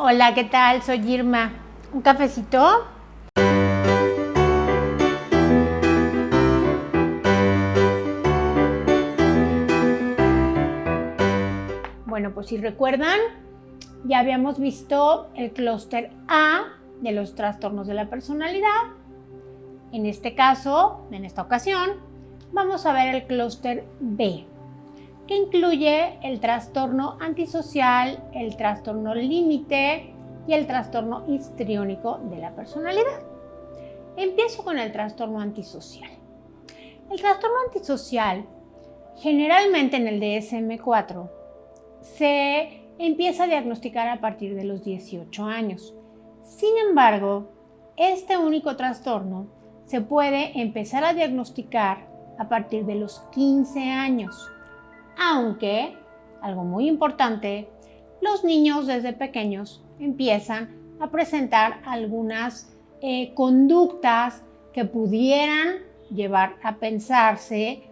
Hola, ¿qué tal? Soy Irma. ¿Un cafecito? Bueno, pues si recuerdan, ya habíamos visto el clúster A de los trastornos de la personalidad. En este caso, en esta ocasión, vamos a ver el clúster B, que incluye el trastorno antisocial, el trastorno límite y el trastorno histriónico de la personalidad. Empiezo con el trastorno antisocial. El trastorno antisocial, generalmente en el DSM-4, se empieza a diagnosticar a partir de los 18 años. Sin embargo, este único trastorno se puede empezar a diagnosticar a partir de los 15 años, aunque, algo muy importante, los niños desde pequeños empiezan a presentar algunas conductas que pudieran llevar a pensarse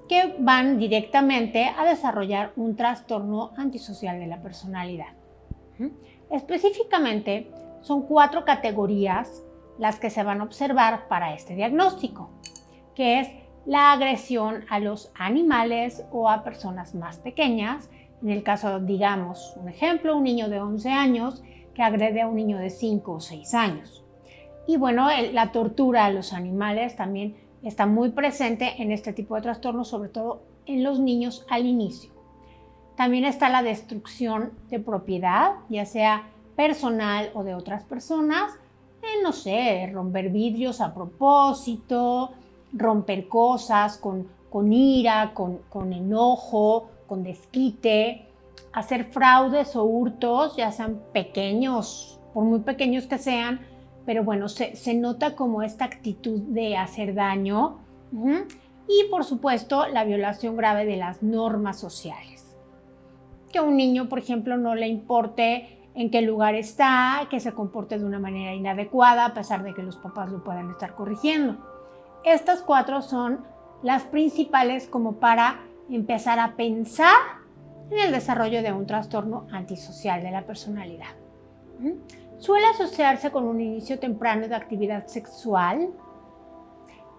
que van directamente a desarrollar un trastorno antisocial de la personalidad. Específicamente, son 4 categorías las que se van a observar para este diagnóstico, que es la agresión a los animales o a personas más pequeñas. En el caso, digamos, un ejemplo, un niño de 11 años que agrede a un niño de 5 o 6 años. Y bueno, la tortura a los animales también está muy presente en este tipo de trastornos, sobre todo en los niños al inicio. También está la destrucción de propiedad, ya sea personal o de otras personas, no sé, romper vidrios a propósito, romper cosas con ira, con enojo, con desquite, hacer fraudes o hurtos, ya sean pequeños, por muy pequeños que sean, pero bueno, se nota como esta actitud de hacer daño. Y por supuesto, la violación grave de las normas sociales. Que a un niño, por ejemplo, no le importe en qué lugar está, que se comporte de una manera inadecuada, a pesar de que los papás lo puedan estar corrigiendo. Estas 4 son las principales como para empezar a pensar en el desarrollo de un trastorno antisocial de la personalidad. Suele asociarse con un inicio temprano de actividad sexual,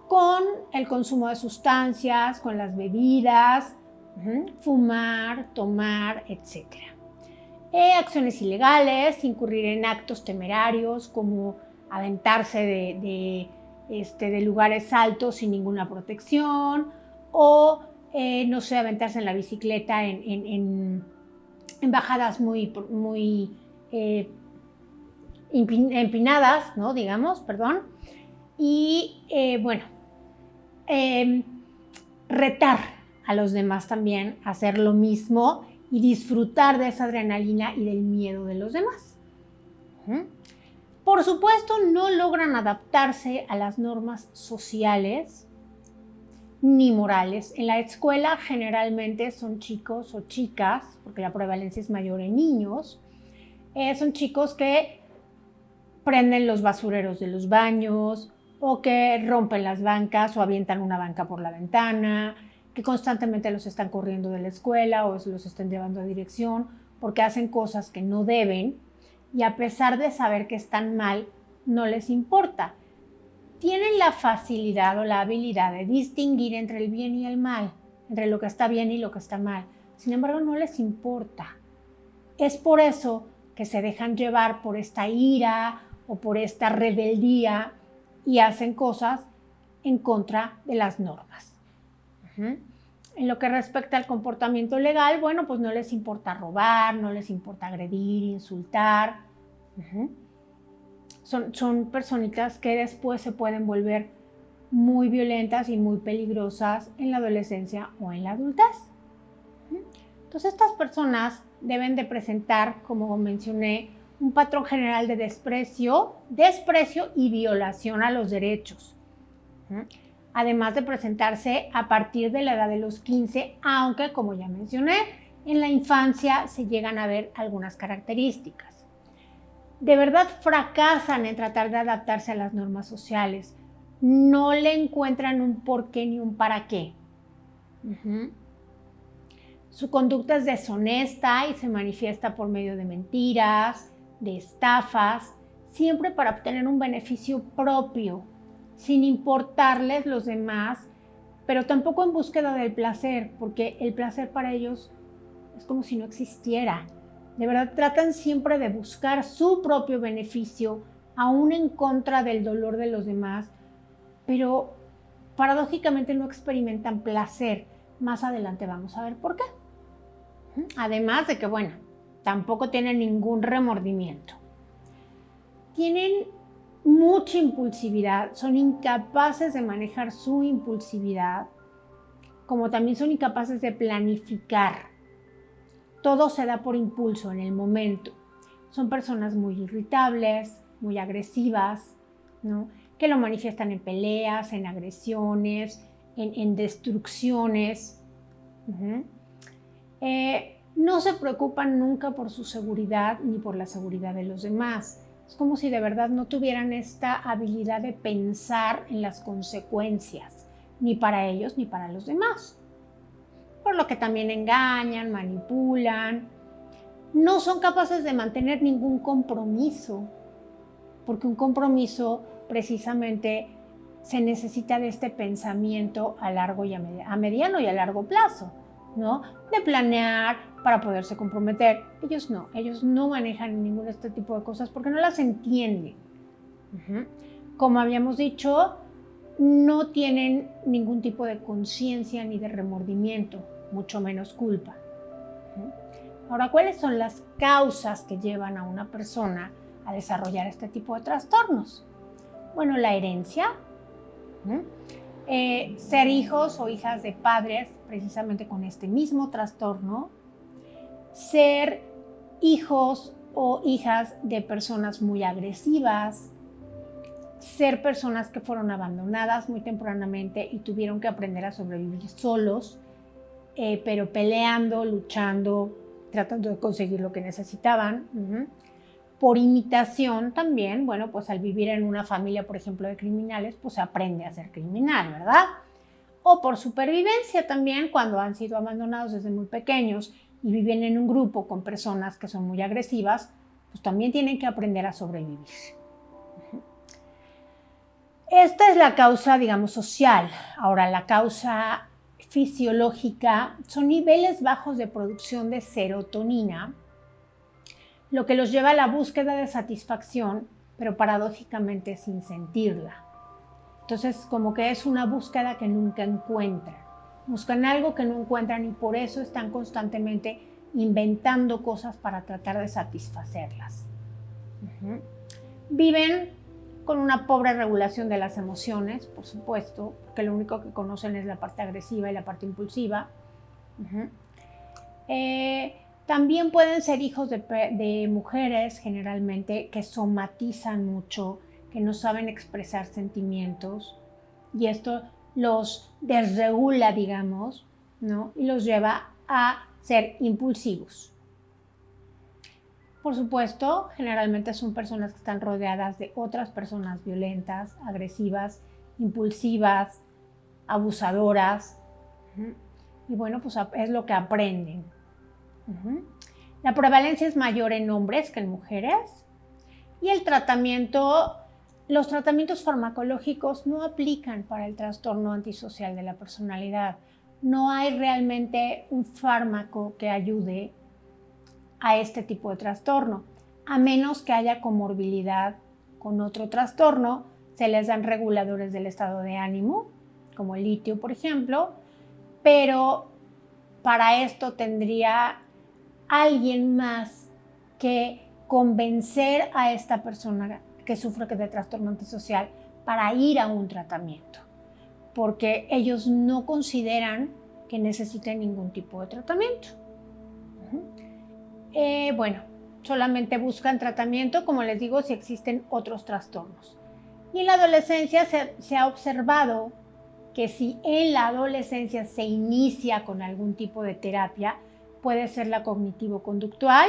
con el consumo de sustancias, con las bebidas, fumar, tomar, etc. Acciones ilegales, incurrir en actos temerarios como aventarse de lugares altos sin ninguna protección o, no sé, aventarse en la bicicleta en bajadas muy empinadas, ¿no? Digamos, perdón. Y retar a los demás también a hacer lo mismo y disfrutar de esa adrenalina y del miedo de los demás. Por supuesto, no logran adaptarse a las normas sociales ni morales. En la escuela generalmente son chicos o chicas, porque la prevalencia es mayor en niños, son chicos que prenden los basureros de los baños o que rompen las bancas o avientan una banca por la ventana, que constantemente los están corriendo de la escuela o los están llevando a dirección porque hacen cosas que no deben y a pesar de saber que están mal, no les importa. Tienen la facilidad o la habilidad de distinguir entre el bien y el mal, entre lo que está bien y lo que está mal. Sin embargo, no les importa. Es por eso que se dejan llevar por esta ira o por esta rebeldía y hacen cosas en contra de las normas. En lo que respecta al comportamiento legal, bueno, pues no les importa robar, no les importa agredir, insultar. Son personitas que después se pueden volver muy violentas y muy peligrosas en la adolescencia o en la adultez. Entonces, estas personas deben de presentar, como mencioné, un patrón general de desprecio y violación a los derechos. Además de presentarse a partir de la edad de los 15, aunque, como ya mencioné, en la infancia se llegan a ver algunas características. De verdad fracasan en tratar de adaptarse a las normas sociales. No le encuentran un porqué ni un para qué. Su conducta es deshonesta y se manifiesta por medio de mentiras, de estafas, siempre para obtener un beneficio propio, sin importarles los demás, pero tampoco en búsqueda del placer, porque el placer para ellos es como si no existiera. De verdad, tratan siempre de buscar su propio beneficio, aún en contra del dolor de los demás, pero paradójicamente no experimentan placer. Más adelante vamos a ver por qué. Además de que, bueno, tampoco tienen ningún remordimiento. Tienen mucha impulsividad, son incapaces de manejar su impulsividad, como también son incapaces de planificar. Todo se da por impulso en el momento. Son personas muy irritables, muy agresivas, ¿no? Que lo manifiestan en peleas, en agresiones, en destrucciones. No se preocupan nunca por su seguridad ni por la seguridad de los demás. Es como si de verdad no tuvieran esta habilidad de pensar en las consecuencias, ni para ellos ni para los demás. Por lo que también engañan, manipulan. No son capaces de mantener ningún compromiso, porque un compromiso precisamente se necesita de este pensamiento a largo y a mediano y a largo plazo, ¿no? De planear para poderse comprometer. Ellos no manejan ningún de este tipo de cosas porque no las entienden. Como habíamos dicho, no tienen ningún tipo de conciencia ni de remordimiento, mucho menos culpa. Ahora, ¿cuáles son las causas que llevan a una persona a desarrollar este tipo de trastornos? Bueno, la herencia, ser hijos o hijas de padres precisamente con este mismo trastorno, ser hijos o hijas de personas muy agresivas, ser personas que fueron abandonadas muy tempranamente y tuvieron que aprender a sobrevivir solos, pero peleando, luchando, tratando de conseguir lo que necesitaban. Por imitación también, bueno, pues al vivir en una familia, por ejemplo, de criminales, pues se aprende a ser criminal, ¿verdad? O por supervivencia también, cuando han sido abandonados desde muy pequeños y viven en un grupo con personas que son muy agresivas, pues también tienen que aprender a sobrevivir. Esta es la causa, digamos, social. Ahora, la causa fisiológica son niveles bajos de producción de serotonina, lo que los lleva a la búsqueda de satisfacción, pero paradójicamente sin sentirla. Entonces, como que es una búsqueda que nunca encuentran. Buscan algo que no encuentran y por eso están constantemente inventando cosas para tratar de satisfacerlas. Viven con una pobre regulación de las emociones, por supuesto, porque lo único que conocen es la parte agresiva y la parte impulsiva. También pueden ser hijos de mujeres, generalmente, que somatizan mucho, que no saben expresar sentimientos, y esto los desregula, digamos, ¿no? Y los lleva a ser impulsivos. Por supuesto, generalmente son personas que están rodeadas de otras personas violentas, agresivas, impulsivas, abusadoras. Y bueno, pues es lo que aprenden. La prevalencia es mayor en hombres que en mujeres. Y los tratamientos farmacológicos no aplican para el trastorno antisocial de la personalidad. No hay realmente un fármaco que ayude a este tipo de trastorno, a menos que haya comorbilidad con otro trastorno. Se les dan reguladores del estado de ánimo, como el litio, por ejemplo, pero para esto tendría alguien más que convencer a esta persona que sufre de trastorno antisocial para ir a un tratamiento, porque ellos no consideran que necesiten ningún tipo de tratamiento. Bueno, solamente buscan tratamiento, como les digo, si existen otros trastornos. Y en la adolescencia se ha observado que si en la adolescencia se inicia con algún tipo de terapia, puede ser la cognitivo-conductual,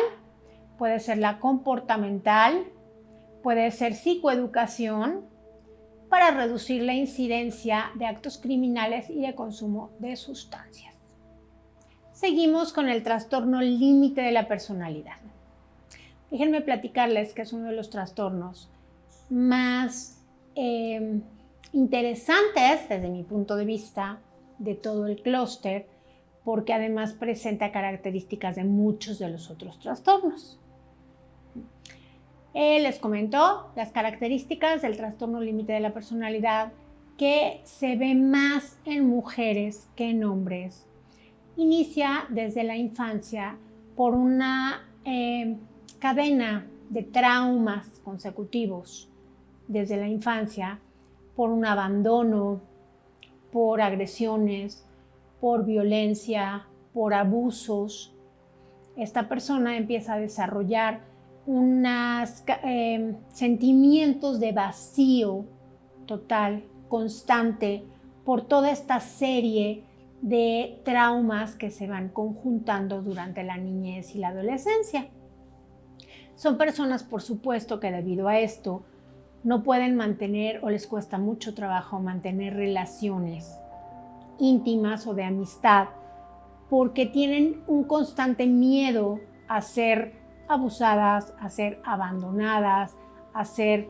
puede ser la comportamental, puede ser psicoeducación, para reducir la incidencia de actos criminales y de consumo de sustancias. Seguimos con el trastorno límite de la personalidad. Déjenme platicarles que es uno de los trastornos más interesantes desde mi punto de vista de todo el clúster, porque además presenta características de muchos de los otros trastornos. Les comento las características del trastorno límite de la personalidad que se ve más en mujeres que en hombres. Inicia desde la infancia por una cadena de traumas consecutivos desde la infancia, por un abandono, por agresiones, por violencia, por abusos. Esta persona empieza a desarrollar unos sentimientos de vacío total, constante, por toda esta serie de traumas que se van conjuntando durante la niñez y la adolescencia. Son personas, por supuesto, que debido a esto no pueden mantener o les cuesta mucho trabajo mantener relaciones íntimas o de amistad porque tienen un constante miedo a ser abusadas, a ser abandonadas, a ser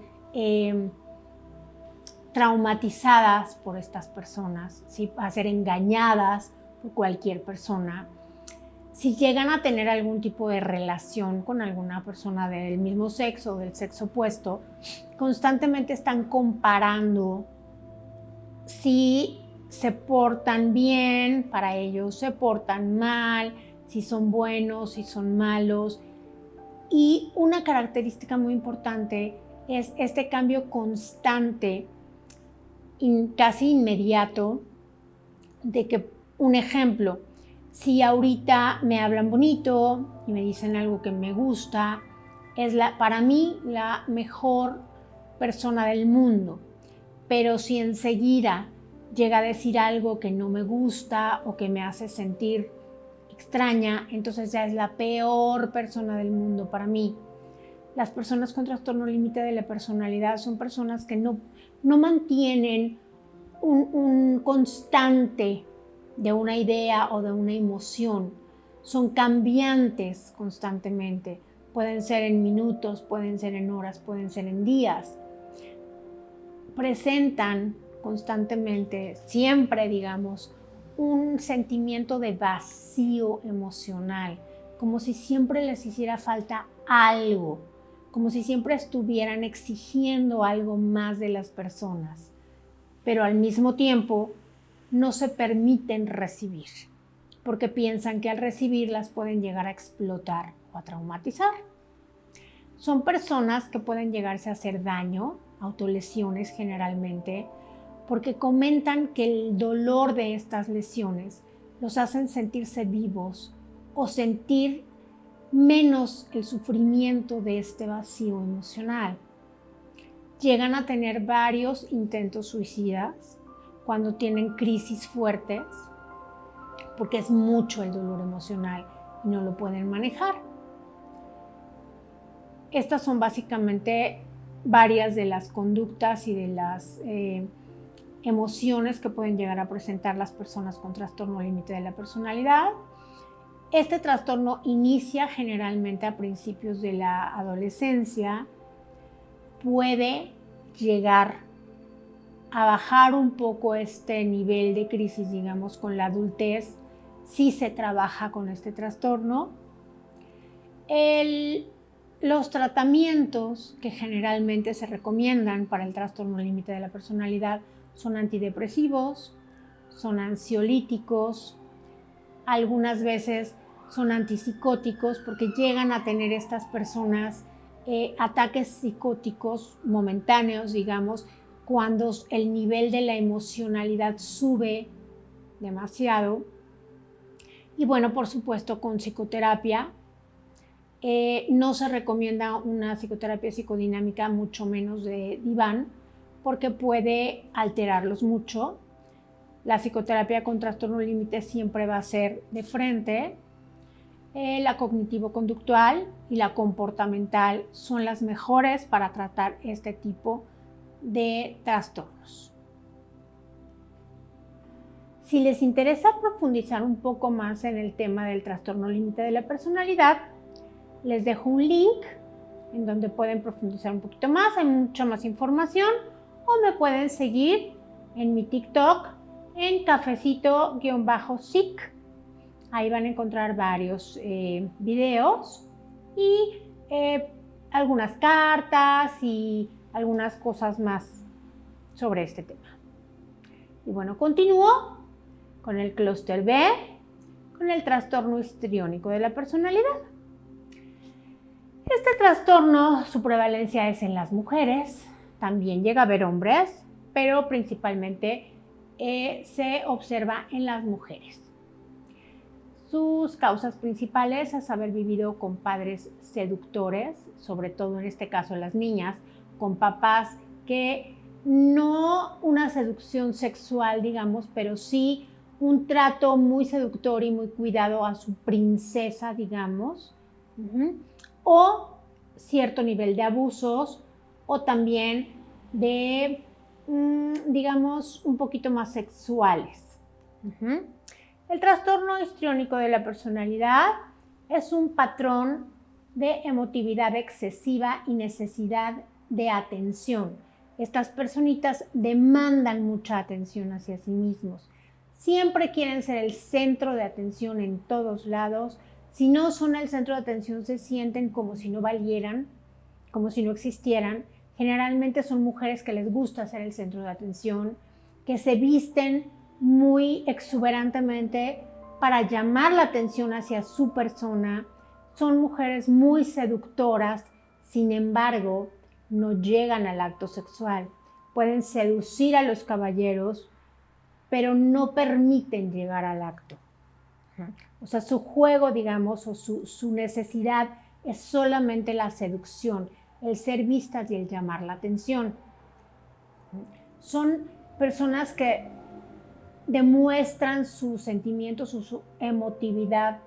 traumatizadas por estas personas, ¿sí? A ser engañadas por cualquier persona. Si llegan a tener algún tipo de relación con alguna persona del mismo sexo o del sexo opuesto, constantemente están comparando si se portan bien para ellos, se portan mal, si son buenos, si son malos. Y una característica muy importante es este cambio constante, casi inmediato, de que, un ejemplo, si ahorita me hablan bonito y me dicen algo que me gusta, es para mí la mejor persona del mundo. Pero si enseguida llega a decir algo que no me gusta o que me hace sentir extraña, entonces ya es la peor persona del mundo para mí. Las personas con trastorno límite de la personalidad son personas que no mantienen un constante de una idea o de una emoción. Son cambiantes constantemente. Pueden ser en minutos, pueden ser en horas, pueden ser en días. Presentan constantemente, siempre digamos, un sentimiento de vacío emocional, como si siempre les hiciera falta algo, como si siempre estuvieran exigiendo algo más de las personas, pero al mismo tiempo no se permiten recibir, porque piensan que al recibirlas pueden llegar a explotar o a traumatizar. Son personas que pueden llegarse a hacer daño, autolesiones generalmente, porque comentan que el dolor de estas lesiones los hacen sentirse vivos o sentir menos el sufrimiento de este vacío emocional. Llegan a tener varios intentos suicidas cuando tienen crisis fuertes, porque es mucho el dolor emocional y no lo pueden manejar. Estas son básicamente varias de las conductas y de las emociones que pueden llegar a presentar las personas con trastorno límite de la personalidad. Este trastorno inicia generalmente a principios de la adolescencia, puede llegar a bajar un poco este nivel de crisis, digamos, con la adultez, si se trabaja con este trastorno. Los tratamientos que generalmente se recomiendan para el trastorno límite de la personalidad son antidepresivos, son ansiolíticos, algunas veces son antipsicóticos porque llegan a tener estas personas ataques psicóticos momentáneos, digamos, cuando el nivel de la emocionalidad sube demasiado. Y bueno, por supuesto, con psicoterapia. No se recomienda una psicoterapia psicodinámica, mucho menos de diván, porque puede alterarlos mucho. La psicoterapia con trastorno límite siempre va a ser de frente. La cognitivo-conductual y la comportamental son las mejores para tratar este tipo de trastornos. Si les interesa profundizar un poco más en el tema del trastorno límite de la personalidad, les dejo un link en donde pueden profundizar un poquito más, hay mucha más información, o me pueden seguir en mi TikTok en cafecito-sic. Ahí van a encontrar varios videos y algunas cartas y algunas cosas más sobre este tema. Y bueno, continúo con el clúster B, con el trastorno histriónico de la personalidad. Este trastorno, su prevalencia es en las mujeres, también llega a haber hombres, pero principalmente se observa en las mujeres. Sus causas principales es haber vivido con padres seductores, sobre todo en este caso las niñas, con papás que no una seducción sexual, digamos, pero sí un trato muy seductor y muy cuidado a su princesa, digamos, o cierto nivel de abusos, o también de, digamos, un poquito más sexuales. El trastorno histriónico de la personalidad es un patrón de emotividad excesiva y necesidad de atención. Estas personitas demandan mucha atención hacia sí mismos. Siempre quieren ser el centro de atención en todos lados. Si no son el centro de atención, se sienten como si no valieran, como si no existieran. Generalmente son mujeres que les gusta ser el centro de atención, que se visten muy exuberantemente para llamar la atención hacia su persona. Son mujeres muy seductoras, sin embargo, no llegan al acto sexual. Pueden seducir a los caballeros, pero no permiten llegar al acto. O sea, su juego, digamos, o su necesidad es solamente la seducción, el ser vistas y el llamar la atención. Son personas que demuestran sus sentimientos, su emotividad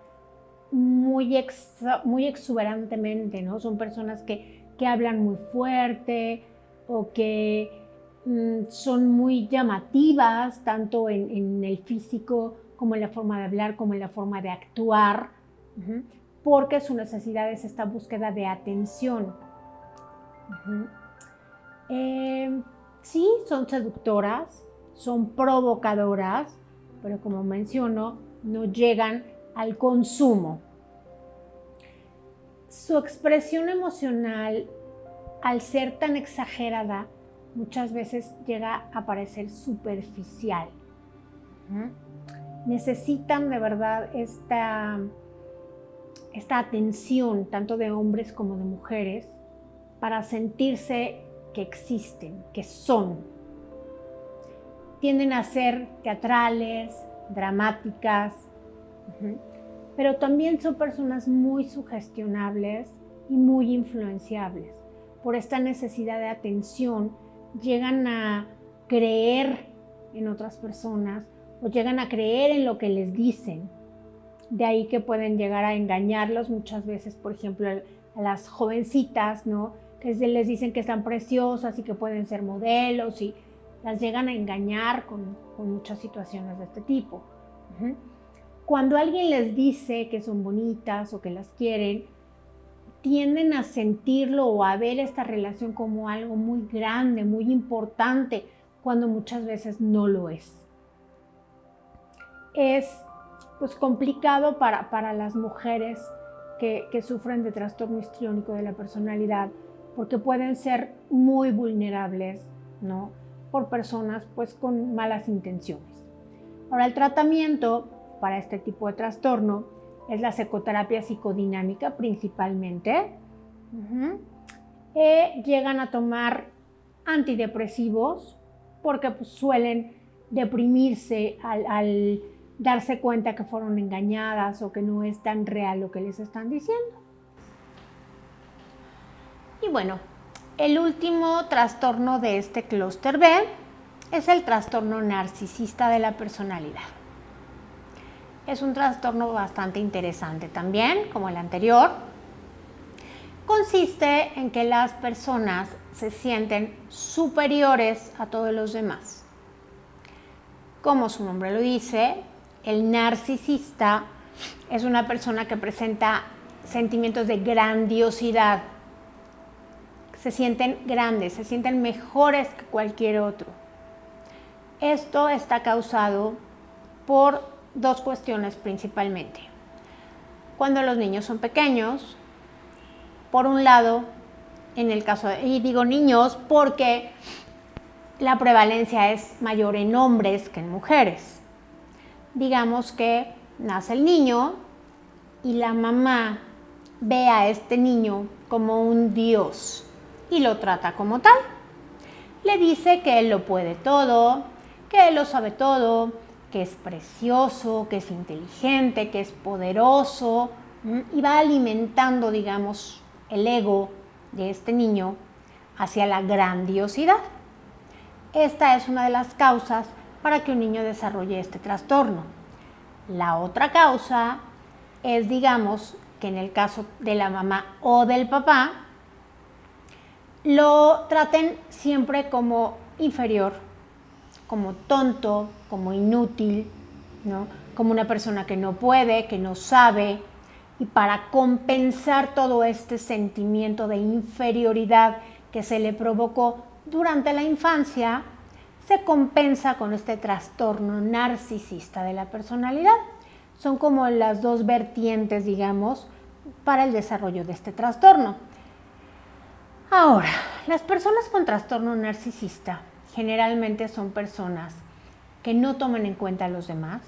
muy exuberantemente, ¿no? Son personas que hablan muy fuerte o que son muy llamativas, tanto en el físico como en la forma de hablar, como en la forma de actuar, porque su necesidad es esta búsqueda de atención. Sí, son seductoras, son provocadoras, pero como menciono, no llegan al consumo. Su expresión emocional, al ser tan exagerada, muchas veces llega a parecer superficial. Necesitan de verdad esta atención, tanto de hombres como de mujeres, para sentirse que existen, que son. Tienden a ser teatrales, dramáticas, pero también son personas muy sugestionables y muy influenciables. Por esta necesidad de atención, llegan a creer en otras personas o llegan a creer en lo que les dicen. De ahí que pueden llegar a engañarlos muchas veces, por ejemplo, a las jovencitas, ¿no? Que les dicen que están preciosas y que pueden ser modelos y las llegan a engañar con muchas situaciones de este tipo. Cuando alguien les dice que son bonitas o que las quieren, tienden a sentirlo o a ver esta relación como algo muy grande, muy importante, cuando muchas veces no lo es. Es pues complicado para las mujeres que sufren de trastorno histriónico de la personalidad, porque pueden ser muy vulnerables, ¿no? Por personas pues con malas intenciones. Ahora, el tratamiento para este tipo de trastorno es la psicoterapia psicodinámica principalmente. Llegan a tomar antidepresivos porque pues, suelen deprimirse al darse cuenta que fueron engañadas o que no es tan real lo que les están diciendo. Y bueno, el último trastorno de este clúster B es el trastorno narcisista de la personalidad. Es un trastorno bastante interesante también, como el anterior. Consiste en que las personas se sienten superiores a todos los demás. Como su nombre lo dice, el narcisista es una persona que presenta sentimientos de grandiosidad, se sienten grandes, se sienten mejores que cualquier otro. Esto está causado por dos cuestiones principalmente. Cuando los niños son pequeños, por un lado, en el caso y digo niños porque la prevalencia es mayor en hombres que en mujeres. Digamos que nace el niño y la mamá ve a este niño como un dios y lo trata como tal. Le dice que él lo puede todo, que él lo sabe todo, que es precioso, que es inteligente, que es poderoso, y va alimentando, digamos, el ego de este niño hacia la grandiosidad. Esta es una de las causas para que un niño desarrolle este trastorno. La otra causa es, digamos, que en el caso de la mamá o del papá, lo traten siempre como inferior, como tonto, como inútil, ¿no? Como una persona que no puede, que no sabe. Y para compensar todo este sentimiento de inferioridad que se le provocó durante la infancia, se compensa con este trastorno narcisista de la personalidad. Son como las dos vertientes, digamos, para el desarrollo de este trastorno. Ahora, las personas con trastorno narcisista generalmente son personas que no toman en cuenta a los demás,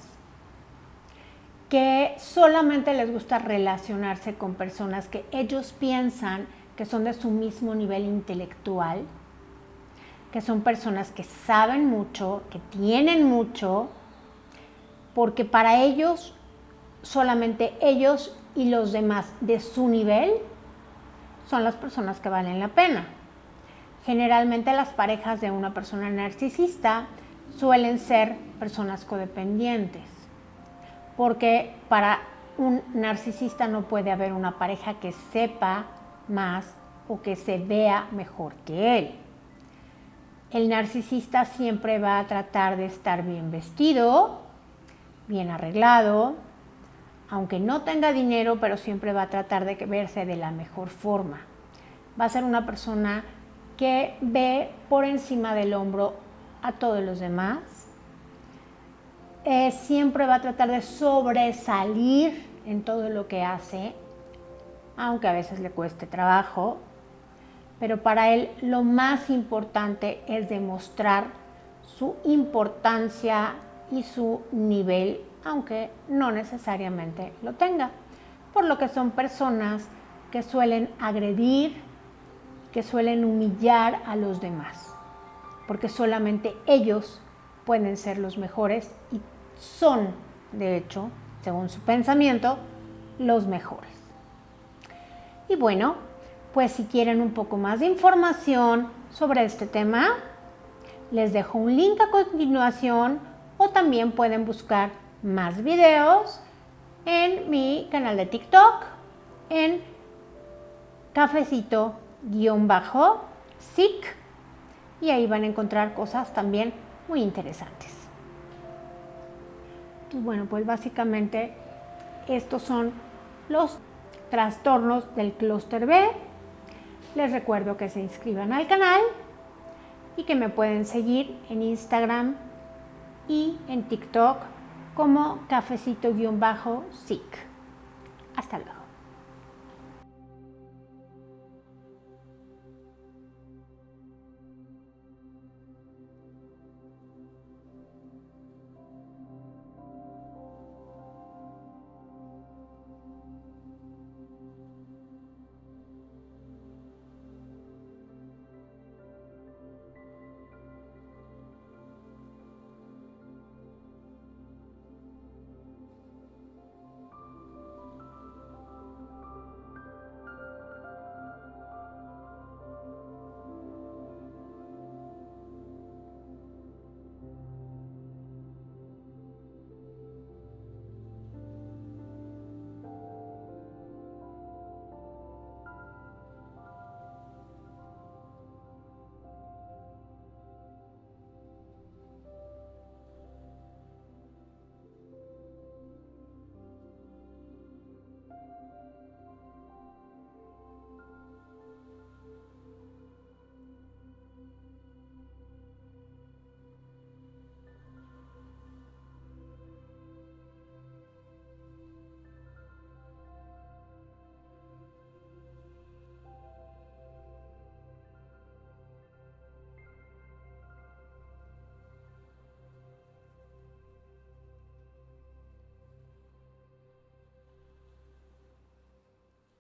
que solamente les gusta relacionarse con personas que ellos piensan que son de su mismo nivel intelectual, que son personas que saben mucho, que tienen mucho, porque para ellos, solamente ellos y los demás de su nivel son las personas que valen la pena. Generalmente las parejas de una persona narcisista suelen ser personas codependientes, porque para un narcisista no puede haber una pareja que sepa más o que se vea mejor que él. El narcisista siempre va a tratar de estar bien vestido, bien arreglado, aunque no tenga dinero, pero siempre va a tratar de verse de la mejor forma. Va a ser una persona que ve por encima del hombro a todos los demás. Siempre va a tratar de sobresalir en todo lo que hace, aunque a veces le cueste trabajo. Pero para él lo más importante es demostrar su importancia y su nivel, aunque no necesariamente lo tenga. Por lo que son personas que suelen agredir, que suelen humillar a los demás, porque solamente ellos pueden ser los mejores y son, de hecho, según su pensamiento, los mejores. Y bueno, pues si quieren un poco más de información sobre este tema, les dejo un link a continuación o también pueden buscar más videos en mi canal de TikTok en cafecito_sic y ahí van a encontrar cosas también muy interesantes. Y bueno, pues básicamente estos son los trastornos del clúster B. Les recuerdo que se inscriban al canal y que me pueden seguir en Instagram y en TikTok como cafecito_sic. Hasta luego.